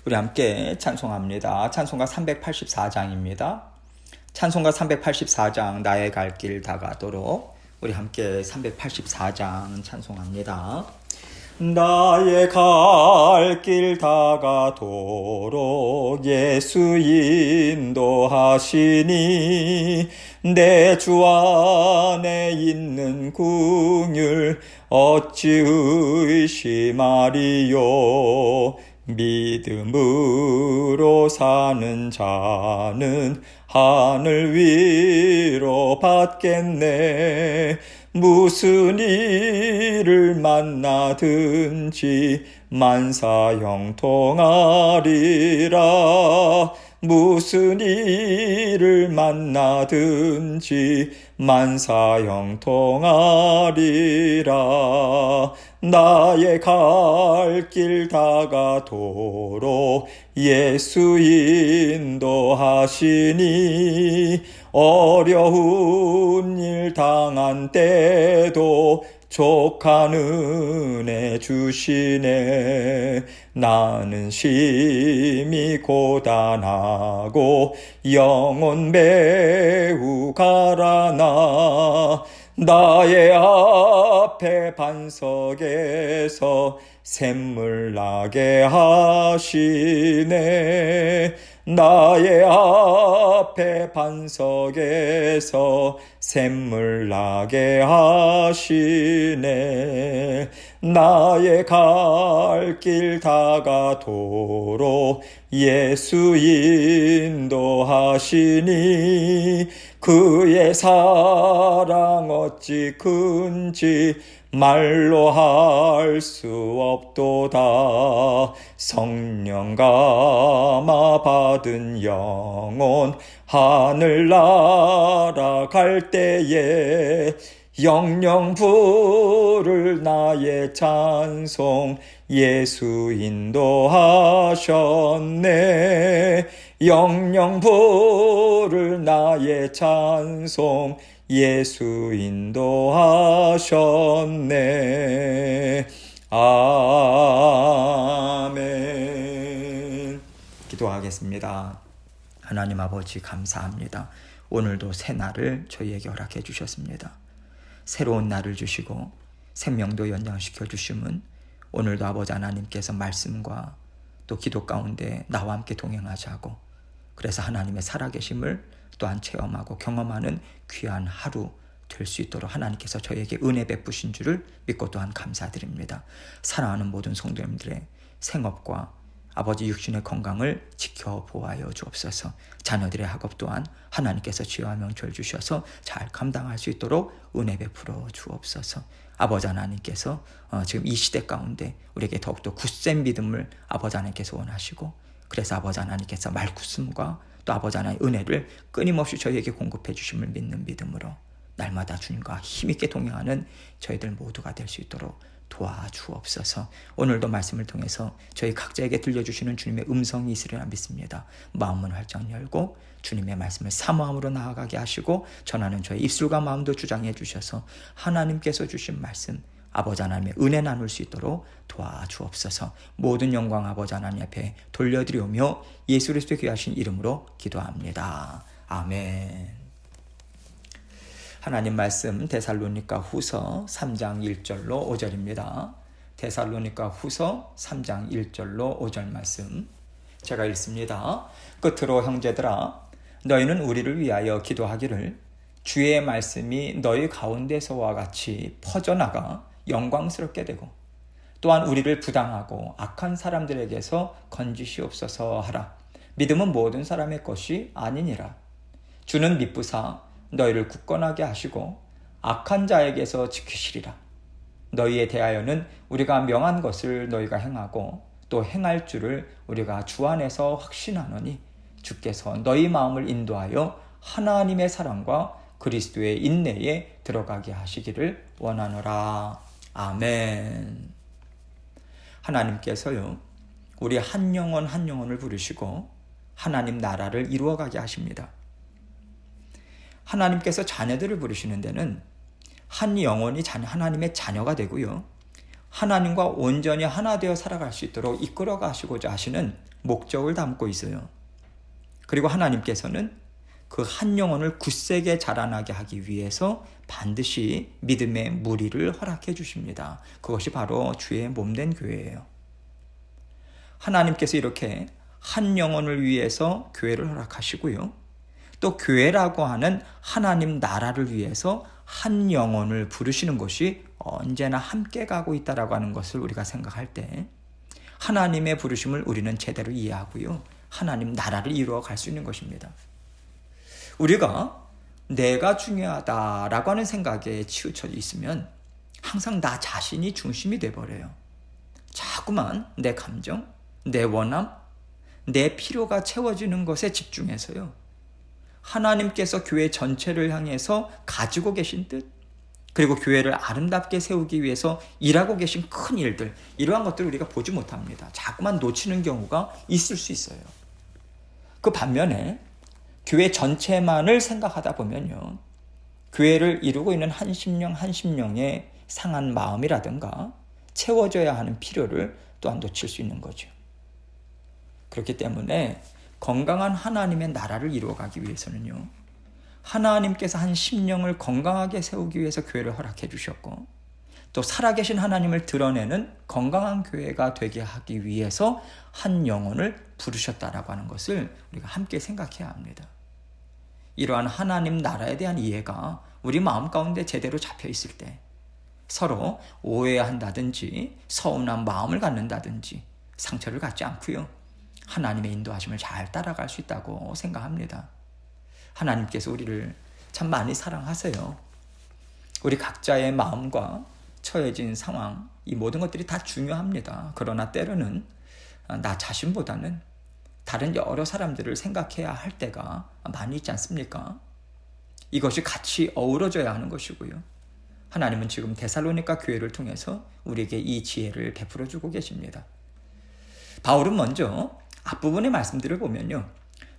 우리 함께 찬송합니다. 찬송가 384장입니다. 찬송가 384장 나의 갈 길 다가도록 우리 함께 384장 찬송합니다. 나의 갈 길 다가도록 예수 인도하시니 내 주 안에 있는 긍휼 어찌 의심하리요. 믿음으로 사는 자는 하늘 위로 받겠네. 무슨 일을 만나든지 만사형통하리라. 무슨 일을 만나든지 만사형통하리라. 나의 갈 길 다가도록 예수 인도하시니 어려운 일 당한 때도 족한 은혜 주시네. 나는 심히 고단하고 영혼 매우 가라나 나의 앞에 반석에서 샘물 나게 하시네. 나의 앞에 반석에서 샘물 나게 하시네. 나의 갈 길 다가도록 예수 인도하시니 그의 사랑 어찌 큰지 말로 할 수 없도다. 성령 감화 받은 영혼 하늘 날아갈 때에 영영 부를 나의 찬송 예수 인도하셨네. 영영 부를 나의 찬송 예수 인도하셨네. 아멘. 기도하겠습니다. 하나님 아버지 감사합니다. 오늘도 새 날을 저희에게 허락해 주셨습니다. 새로운 날을 주시고 생명도 연장시켜 주심은 오늘도 아버지 하나님께서 말씀과 또 기도 가운데 나와 함께 동행하자고, 그래서 하나님의 살아계심을 또한 체험하고 경험하는 귀한 하루 될 수 있도록 하나님께서 저희에게 은혜 베푸신 줄을 믿고 또한 감사드립니다. 사랑하는 모든 성도님들의 생업과 아버지 육신의 건강을 지켜보아여 주옵소서. 자녀들의 학업 또한 하나님께서 지혜와 명철 주셔서 잘 감당할 수 있도록 은혜 베풀어 주옵소서. 아버지 하나님께서 지금 이 시대 가운데 우리에게 더욱더 굳센 믿음을 아버지 하나님께서 원하시고, 그래서 아버지 하나님께서 말씀과 또 아버지 하나님의 은혜를 끊임없이 저희에게 공급해 주심을 믿는 믿음으로 날마다 주님과 힘있게 동행하는 저희들 모두가 될 수 있도록 도와주옵소서. 오늘도 말씀을 통해서 저희 각자에게 들려주시는 주님의 음성이 있으리라 믿습니다. 마음은 활짝 열고 주님의 말씀을 사모함으로 나아가게 하시고 전하는 저희 입술과 마음도 주장해 주셔서 하나님께서 주신 말씀 아버지 하나님의 은혜 나눌 수 있도록 도와주옵소서. 모든 영광 아버지 하나님 앞에 돌려드리오며 예수 그리스도의 귀하신 이름으로 기도합니다. 아멘. 하나님 말씀 데살로니가 후서 3장 1절로 5절입니다. 데살로니가 후서 3장 1절로 5절 말씀 제가 읽습니다. 끝으로 형제들아, 너희는 우리를 위하여 기도하기를 주의 말씀이 너희 가운데서와 같이 퍼져나가 영광스럽게 되고 또한 우리를 부당하고 악한 사람들에게서 건지시옵소서 하라. 믿음은 모든 사람의 것이 아니니라. 주는 미쁘사 너희를 굳건하게 하시고 악한 자에게서 지키시리라. 너희에 대하여는 우리가 명한 것을 너희가 행하고 또 행할 줄을 우리가 주 안에서 확신하노니 주께서 너희 마음을 인도하여 하나님의 사랑과 그리스도의 인내에 들어가게 하시기를 원하노라. 아멘. 하나님께서요, 우리 한 영혼 한 영혼을 부르시고 하나님 나라를 이루어가게 하십니다. 하나님께서 자녀들을 부르시는 데는 한 영혼이 하나님의 자녀가 되고요, 하나님과 온전히 하나 되어 살아갈 수 있도록 이끌어 가시고자 하시는 목적을 담고 있어요. 그리고 하나님께서는 그 한 영혼을 굳세게 자라나게 하기 위해서 반드시 믿음의 무리를 허락해 주십니다. 그것이 바로 주의 몸된 교회예요. 하나님께서 이렇게 한 영혼을 위해서 교회를 허락하시고요. 또 교회라고 하는 하나님 나라를 위해서 한 영혼을 부르시는 것이 언제나 함께 가고 있다라고 하는 것을 우리가 생각할 때 하나님의 부르심을 우리는 제대로 이해하고요. 하나님 나라를 이루어 갈 수 있는 것입니다. 우리가 내가 중요하다라고 하는 생각에 치우쳐 있으면 항상 나 자신이 중심이 돼버려요. 자꾸만 내 감정, 내 원함, 내 필요가 채워지는 것에 집중해서요. 하나님께서 교회 전체를 향해서 가지고 계신 뜻, 그리고 교회를 아름답게 세우기 위해서 일하고 계신 큰 일들, 이러한 것들을 우리가 보지 못합니다. 자꾸만 놓치는 경우가 있을 수 있어요. 그 반면에 교회 전체만을 생각하다 보면요, 교회를 이루고 있는 한 심령의 상한 마음이라든가 채워져야 하는 필요를 또한 놓칠 수 있는 거죠. 그렇기 때문에 건강한 하나님의 나라를 이루어가기 위해서는요, 하나님께서 한 심령을 건강하게 세우기 위해서 교회를 허락해 주셨고, 또 살아계신 하나님을 드러내는 건강한 교회가 되게 하기 위해서 한 영혼을 부르셨다라고 하는 것을 우리가 함께 생각해야 합니다. 이러한 하나님 나라에 대한 이해가 우리 마음 가운데 제대로 잡혀 있을 때 서로 오해한다든지 서운한 마음을 갖는다든지 상처를 갖지 않고요, 하나님의 인도하심을 잘 따라갈 수 있다고 생각합니다. 하나님께서 우리를 참 많이 사랑하세요. 우리 각자의 마음과 처해진 상황, 이 모든 것들이 다 중요합니다. 그러나 때로는 나 자신보다는 다른 여러 사람들을 생각해야 할 때가 많이 있지 않습니까? 이것이 같이 어우러져야 하는 것이고요. 하나님은 지금 데살로니가 교회를 통해서 우리에게 이 지혜를 베풀어 주고 계십니다. 바울은 먼저 앞부분의 말씀들을 보면요,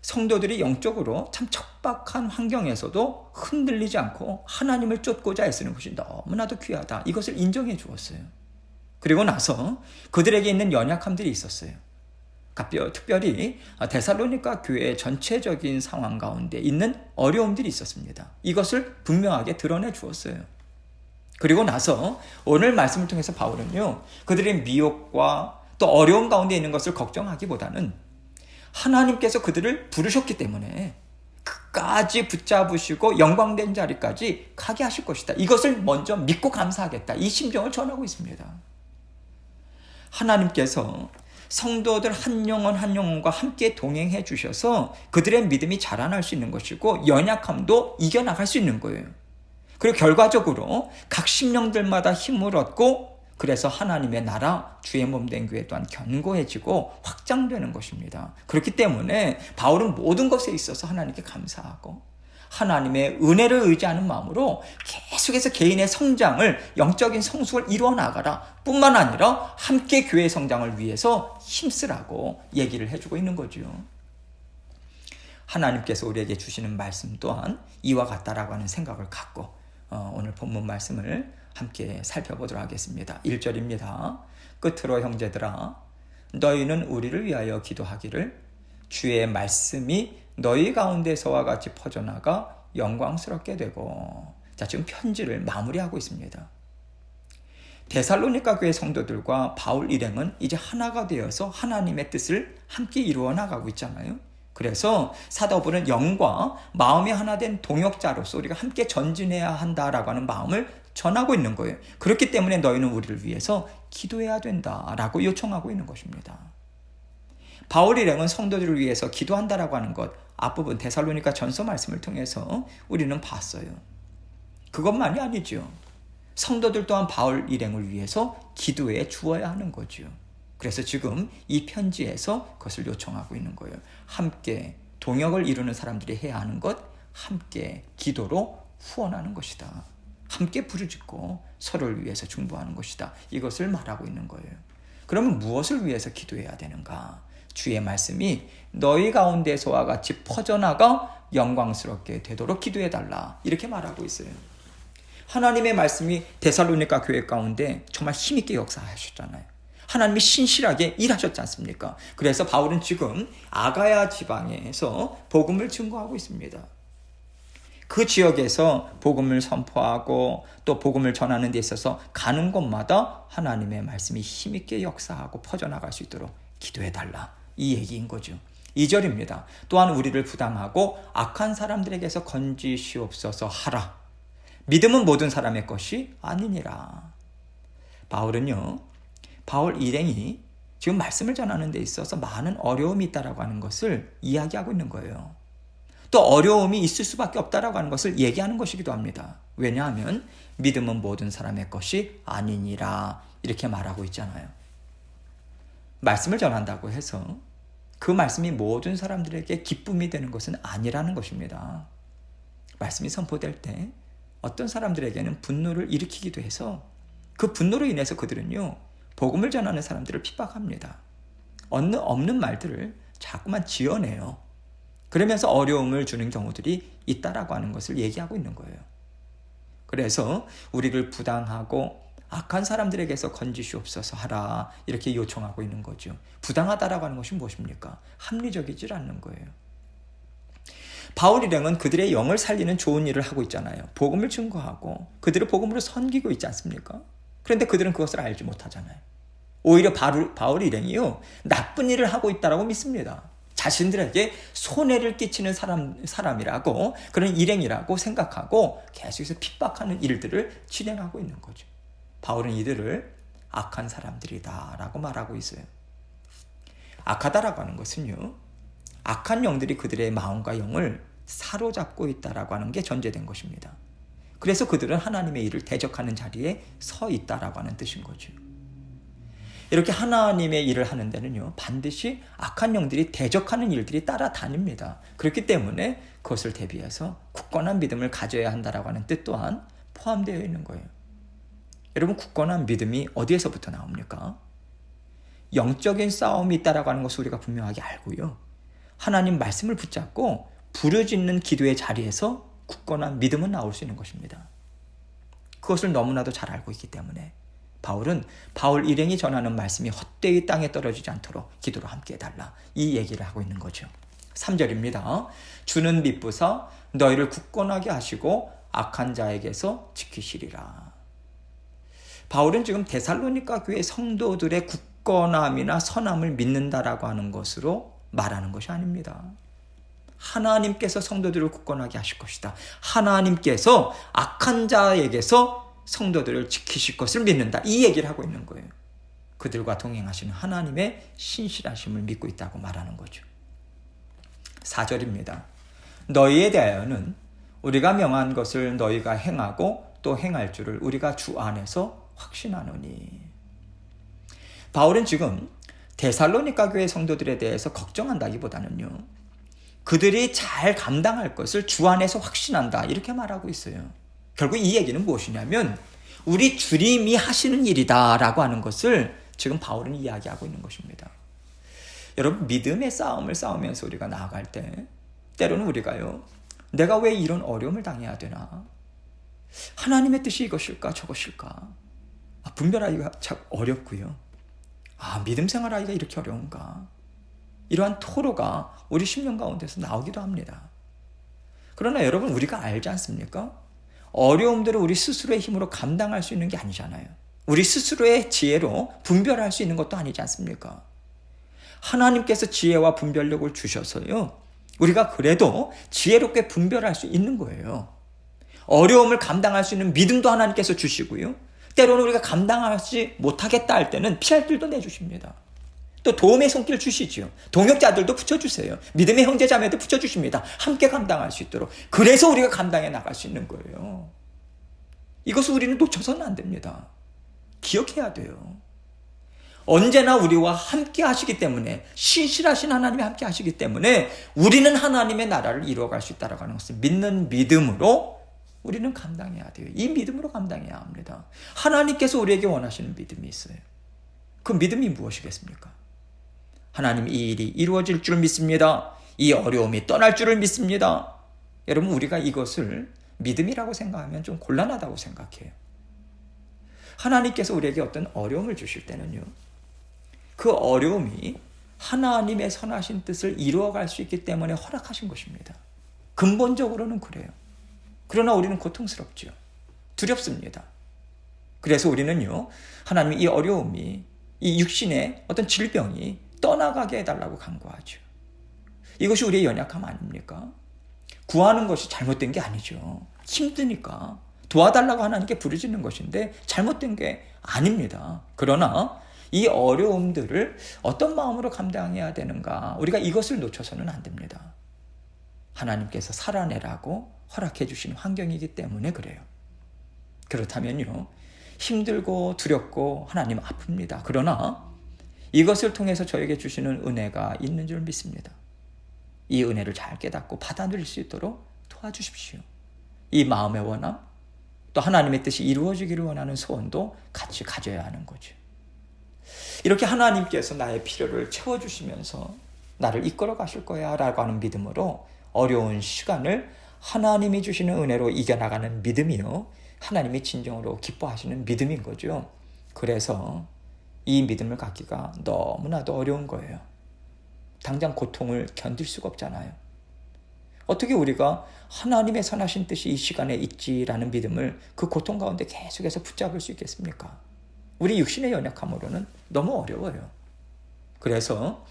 성도들이 영적으로 참 척박한 환경에서도 흔들리지 않고 하나님을 쫓고자 애쓰는 것이 너무나도 귀하다, 이것을 인정해 주었어요. 그리고 나서 그들에게 있는 연약함들이 있었어요. 특별히 데살로니가 교회의 전체적인 상황 가운데 있는 어려움들이 있었습니다. 이것을 분명하게 드러내 주었어요. 그리고 나서 오늘 말씀을 통해서 바울은요, 그들의 미혹과 또 어려움 가운데 있는 것을 걱정하기보다는 하나님께서 그들을 부르셨기 때문에 끝까지 붙잡으시고 영광된 자리까지 가게 하실 것이다, 이것을 먼저 믿고 감사하겠다, 이 심정을 전하고 있습니다. 하나님께서 성도들 한 영혼과 함께 동행해 주셔서 그들의 믿음이 자라날 수 있는 것이고 연약함도 이겨나갈 수 있는 거예요. 그리고 결과적으로 각 심령들마다 힘을 얻고, 그래서 하나님의 나라, 주의 몸된 교회 또한 견고해지고 확장되는 것입니다. 그렇기 때문에 바울은 모든 것에 있어서 하나님께 감사하고 하나님의 은혜를 의지하는 마음으로 계속해서 개인의 성장을, 영적인 성숙을 이루어 나가라 뿐만 아니라 함께 교회의 성장을 위해서 힘쓰라고 얘기를 해주고 있는 거죠. 하나님께서 우리에게 주시는 말씀 또한 이와 같다라고 하는 생각을 갖고 오늘 본문 말씀을 함께 살펴보도록 하겠습니다. 1절입니다. 끝으로 형제들아, 너희는 우리를 위하여 기도하기를, 주의 말씀이 너희 가운데서와 같이 퍼져나가 영광스럽게 되고. 자, 지금 편지를 마무리하고 있습니다. 데살로니가 교회 성도들과 바울 일행은 이제 하나가 되어서 하나님의 뜻을 함께 이루어 나가고 있잖아요. 그래서 사도 바울은 영과 마음이 하나 된 동역자로서 우리가 함께 전진해야 한다라고 하는 마음을 전하고 있는 거예요. 그렇기 때문에 너희는 우리를 위해서 기도해야 된다라고 요청하고 있는 것입니다. 바울 일행은 성도들을 위해서 기도한다라고 하는 것, 앞부분 데살로니가 전서 말씀을 통해서 우리는 봤어요. 그것만이 아니죠. 성도들 또한 바울 일행을 위해서 기도해 주어야 하는 거죠. 그래서 지금 이 편지에서 그것을 요청하고 있는 거예요. 함께 동역을 이루는 사람들이 해야 하는 것, 함께 기도로 후원하는 것이다. 함께 부르짖고 서로를 위해서 중보하는 것이다. 이것을 말하고 있는 거예요. 그러면 무엇을 위해서 기도해야 되는가? 주의 말씀이 너희 가운데서와 같이 퍼져나가 영광스럽게 되도록 기도해달라, 이렇게 말하고 있어요. 하나님의 말씀이 데살로니가 교회 가운데 정말 힘있게 역사하셨잖아요. 하나님이 신실하게 일하셨지 않습니까? 그래서 바울은 지금 아가야 지방에서 복음을 증거하고 있습니다. 그 지역에서 복음을 선포하고 또 복음을 전하는 데 있어서 가는 곳마다 하나님의 말씀이 힘있게 역사하고 퍼져나갈 수 있도록 기도해달라. 이 얘기인 거죠. 2절입니다. 또한 우리를 부당하고 악한 사람들에게서 건지시옵소서 하라. 믿음은 모든 사람의 것이 아니니라. 바울은요, 바울 일행이 지금 말씀을 전하는 데 있어서 많은 어려움이 있다라고 하는 것을 이야기하고 있는 거예요. 또 어려움이 있을 수밖에 없다라고 하는 것을 얘기하는 것이기도 합니다. 왜냐하면 믿음은 모든 사람의 것이 아니니라 이렇게 말하고 있잖아요. 말씀을 전한다고 해서 그 말씀이 모든 사람들에게 기쁨이 되는 것은 아니라는 것입니다. 말씀이 선포될 때 어떤 사람들에게는 분노를 일으키기도 해서 그 분노로 인해서 그들은요, 복음을 전하는 사람들을 핍박합니다. 없는 말들을 자꾸만 지어내요. 그러면서 어려움을 주는 경우들이 있다라고 하는 것을 얘기하고 있는 거예요. 그래서 우리를 부당하고 악한 사람들에게서 건지시옵소서 하라 이렇게 요청하고 있는 거죠. 부당하다라고 하는 것이 무엇입니까? 합리적이지 않는 거예요. 바울 일행은 그들의 영을 살리는 좋은 일을 하고 있잖아요. 복음을 증거하고 그들을 복음으로 섬기고 있지 않습니까? 그런데 그들은 그것을 알지 못하잖아요. 오히려 바울 일행이요, 나쁜 일을 하고 있다라고 믿습니다. 자신들에게 손해를 끼치는 사람이라고, 그런 일행이라고 생각하고 계속해서 핍박하는 일들을 진행하고 있는 거죠. 바울은 이들을 악한 사람들이다 라고 말하고 있어요. 악하다라고 하는 것은요, 악한 영들이 그들의 마음과 영을 사로잡고 있다라고 하는 게 전제된 것입니다. 그래서 그들은 하나님의 일을 대적하는 자리에 서 있다라고 하는 뜻인 거죠. 이렇게 하나님의 일을 하는 데는요, 반드시 악한 영들이 대적하는 일들이 따라다닙니다. 그렇기 때문에 그것을 대비해서 굳건한 믿음을 가져야 한다라고 하는 뜻 또한 포함되어 있는 거예요. 여러분, 굳건한 믿음이 어디에서부터 나옵니까? 영적인 싸움이 있다라고 하는 것을 우리가 분명하게 알고요, 하나님 말씀을 붙잡고 부르짖는 기도의 자리에서 굳건한 믿음은 나올 수 있는 것입니다. 그것을 너무나도 잘 알고 있기 때문에 바울 일행이 전하는 말씀이 헛되이 땅에 떨어지지 않도록 기도로 함께 해달라, 이 얘기를 하고 있는 거죠. 3절입니다. 주는 미쁘사 너희를 굳건하게 하시고 악한 자에게서 지키시리라. 바울은 지금 데살로니가 교회 성도들의 굳건함이나 선함을 믿는다라고 하는 것으로 말하는 것이 아닙니다. 하나님께서 성도들을 굳건하게 하실 것이다. 하나님께서 악한 자에게서 성도들을 지키실 것을 믿는다. 이 얘기를 하고 있는 거예요. 그들과 동행하시는 하나님의 신실하심을 믿고 있다고 말하는 거죠. 4절입니다. 너희에 대하여는 우리가 명한 것을 너희가 행하고 또 행할 줄을 우리가 주 안에서 확신하노니. 바울은 지금 데살로니가 교회 성도들에 대해서 걱정한다기보다는요, 그들이 잘 감당할 것을 주 안에서 확신한다 이렇게 말하고 있어요. 결국 이 얘기는 무엇이냐면 우리 주님이 하시는 일이다라고 하는 것을 지금 바울은 이야기하고 있는 것입니다. 여러분, 믿음의 싸움을 싸우면서 우리가 나아갈 때 때로는 우리가요, 내가 왜 이런 어려움을 당해야 되나? 하나님의 뜻이 이것일까 저것일까? 분별하기가 참 어렵고요. 믿음 생활하기가 이렇게 어려운가? 이러한 토로가 우리 심령 가운데서 나오기도 합니다. 그러나 여러분, 우리가 알지 않습니까? 어려움들을 우리 스스로의 힘으로 감당할 수 있는 게 아니잖아요. 우리 스스로의 지혜로 분별할 수 있는 것도 아니지 않습니까? 하나님께서 지혜와 분별력을 주셔서요, 우리가 그래도 지혜롭게 분별할 수 있는 거예요. 어려움을 감당할 수 있는 믿음도 하나님께서 주시고요, 때로는 우리가 감당하지 못하겠다 할 때는 피할 길도 내주십니다. 또 도움의 손길 주시지요. 동역자들도 붙여주세요. 믿음의 형제자매도 붙여주십니다. 함께 감당할 수 있도록. 그래서 우리가 감당해 나갈 수 있는 거예요. 이것을 우리는 놓쳐서는 안 됩니다. 기억해야 돼요. 언제나 우리와 함께 하시기 때문에, 신실하신 하나님이 함께 하시기 때문에 우리는 하나님의 나라를 이루어갈 수 있다고 하는 것을 믿는 믿음으로 우리는 감당해야 돼요. 이 믿음으로 감당해야 합니다. 하나님께서 우리에게 원하시는 믿음이 있어요. 그 믿음이 무엇이겠습니까? 하나님 이 일이 이루어질 줄 믿습니다. 이 어려움이 떠날 줄을 믿습니다. 여러분, 우리가 이것을 믿음이라고 생각하면 좀 곤란하다고 생각해요. 하나님께서 우리에게 어떤 어려움을 주실 때는요, 그 어려움이 하나님의 선하신 뜻을 이루어갈 수 있기 때문에 허락하신 것입니다. 근본적으로는 그래요. 그러나 우리는 고통스럽죠. 두렵습니다. 그래서 우리는요, 하나님이 이 어려움이, 이 육신의 어떤 질병이 떠나가게 해달라고 간구하죠. 이것이 우리의 연약함 아닙니까? 구하는 것이 잘못된 게 아니죠. 힘드니까 도와달라고 하나님께 부르짖는 것인데 잘못된 게 아닙니다. 그러나 이 어려움들을 어떤 마음으로 감당해야 되는가, 우리가 이것을 놓쳐서는 안 됩니다. 하나님께서 살아내라고 허락해 주신 환경이기 때문에 그래요. 그렇다면요, 힘들고 두렵고 하나님 아픕니다. 그러나 이것을 통해서 저에게 주시는 은혜가 있는 줄 믿습니다. 이 은혜를 잘 깨닫고 받아들일 수 있도록 도와주십시오. 이 마음의 원함, 또 하나님의 뜻이 이루어지기를 원하는 소원도 같이 가져야 하는 거죠. 이렇게 하나님께서 나의 필요를 채워주시면서 나를 이끌어 가실 거야 라고 하는 믿음으로 어려운 시간을 하나님이 주시는 은혜로 이겨나가는 믿음이요, 하나님이 진정으로 기뻐하시는 믿음인 거죠. 그래서 이 믿음을 갖기가 너무나도 어려운 거예요. 당장 고통을 견딜 수가 없잖아요. 어떻게 우리가 하나님의 선하신 뜻이 이 시간에 있지라는 믿음을 그 고통 가운데 계속해서 붙잡을 수 있겠습니까? 우리 육신의 연약함으로는 너무 어려워요. 그래서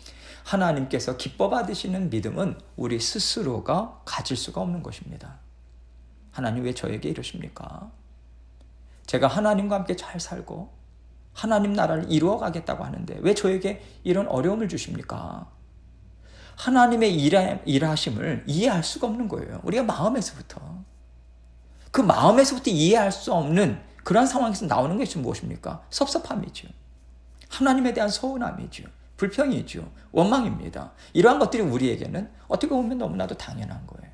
하나님께서 기뻐 받으시는 믿음은 우리 스스로가 가질 수가 없는 것입니다. 하나님 왜 저에게 이러십니까? 제가 하나님과 함께 잘 살고 하나님 나라를 이루어 가겠다고 하는데 왜 저에게 이런 어려움을 주십니까? 하나님의 일하심을 이해할 수가 없는 거예요. 우리가 마음에서부터. 그 마음에서부터 이해할 수 없는 그런 상황에서 나오는 것이 무엇입니까? 섭섭함이죠. 하나님에 대한 서운함이죠. 불평이죠. 원망입니다. 이러한 것들이 우리에게는 어떻게 보면 너무나도 당연한 거예요.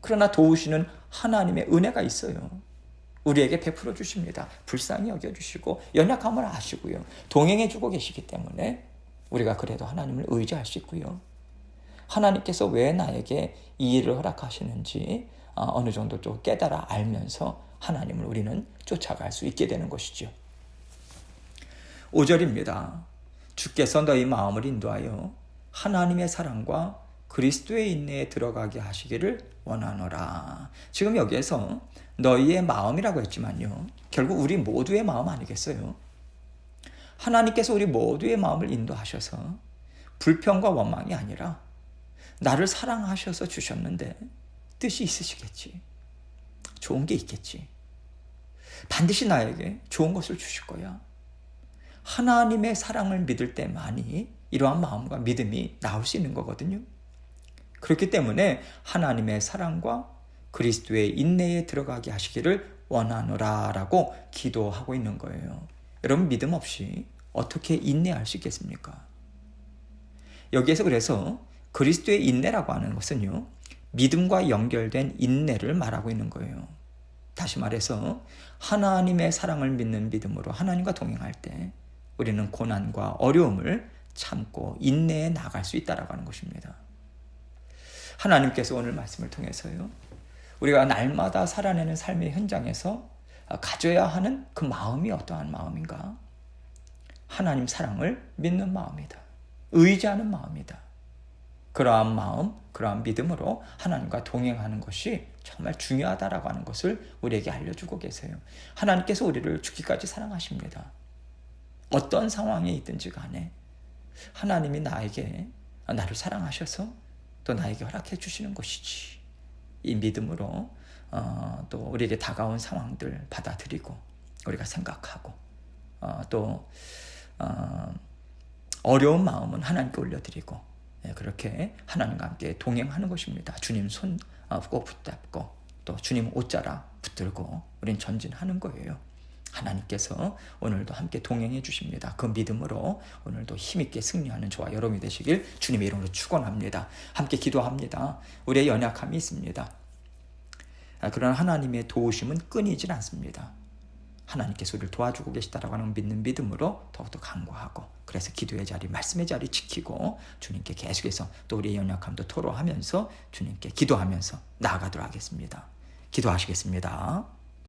그러나 도우시는 하나님의 은혜가 있어요. 우리에게 베풀어 주십니다. 불쌍히 여겨주시고 연약함을 아시고요. 동행해 주고 계시기 때문에 우리가 그래도 하나님을 의지할 수 있고요. 하나님께서 왜 나에게 이 일을 허락하시는지 어느 정도 좀 깨달아 알면서 하나님을 우리는 쫓아갈 수 있게 되는 것이죠. 5절입니다. 주께서 너희 마음을 인도하여 하나님의 사랑과 그리스도의 인내에 들어가게 하시기를 원하노라. 지금 여기에서 너희의 마음이라고 했지만요, 결국 우리 모두의 마음 아니겠어요? 하나님께서 우리 모두의 마음을 인도하셔서 불평과 원망이 아니라 나를 사랑하셔서 주셨는데 뜻이 있으시겠지. 좋은 게 있겠지. 반드시 나에게 좋은 것을 주실 거야. 하나님의 사랑을 믿을 때만이 이러한 마음과 믿음이 나올 수 있는 거거든요. 그렇기 때문에 하나님의 사랑과 그리스도의 인내에 들어가게 하시기를 원하노라 라고 기도하고 있는 거예요. 여러분, 믿음 없이 어떻게 인내할 수 있겠습니까? 여기에서 그래서 그리스도의 인내라고 하는 것은요, 믿음과 연결된 인내를 말하고 있는 거예요. 다시 말해서 하나님의 사랑을 믿는 믿음으로 하나님과 동행할 때 우리는 고난과 어려움을 참고 인내해 나갈 수 있다라고 하는 것입니다. 하나님께서 오늘 말씀을 통해서요, 우리가 날마다 살아내는 삶의 현장에서 가져야 하는 그 마음이 어떠한 마음인가? 하나님 사랑을 믿는 마음이다. 의지하는 마음이다. 그러한 마음, 그러한 믿음으로 하나님과 동행하는 것이 정말 중요하다라고 하는 것을 우리에게 알려주고 계세요. 하나님께서 우리를 죽기까지 사랑하십니다. 어떤 상황에 있든지 간에 하나님이 나를 사랑하셔서 또 나에게 허락해 주시는 것이지. 이 믿음으로 또 우리에게 다가온 상황들 받아들이고 우리가 생각하고 또 어려운 마음은 하나님께 올려드리고 그렇게 하나님과 함께 동행하는 것입니다. 주님 손 꼭 붙잡고 또 주님 옷자락 붙들고 우린 전진하는 거예요. 하나님께서 오늘도 함께 동행해 주십니다. 그 믿음으로 오늘도 힘있게 승리하는 저와 여러분이 되시길 주님의 이름으로 축원합니다. 함께 기도합니다. 우리의 연약함이 있습니다. 그러나 하나님의 도우심은 끊이질 않습니다. 하나님께서 우리를 도와주고 계시다라고 하는 믿는 믿음으로 더욱더 강구하고, 그래서 기도의 자리, 말씀의 자리 지키고 주님께 계속해서 또 우리의 연약함도 토로하면서 주님께 기도하면서 나아가도록 하겠습니다. 기도하시겠습니다.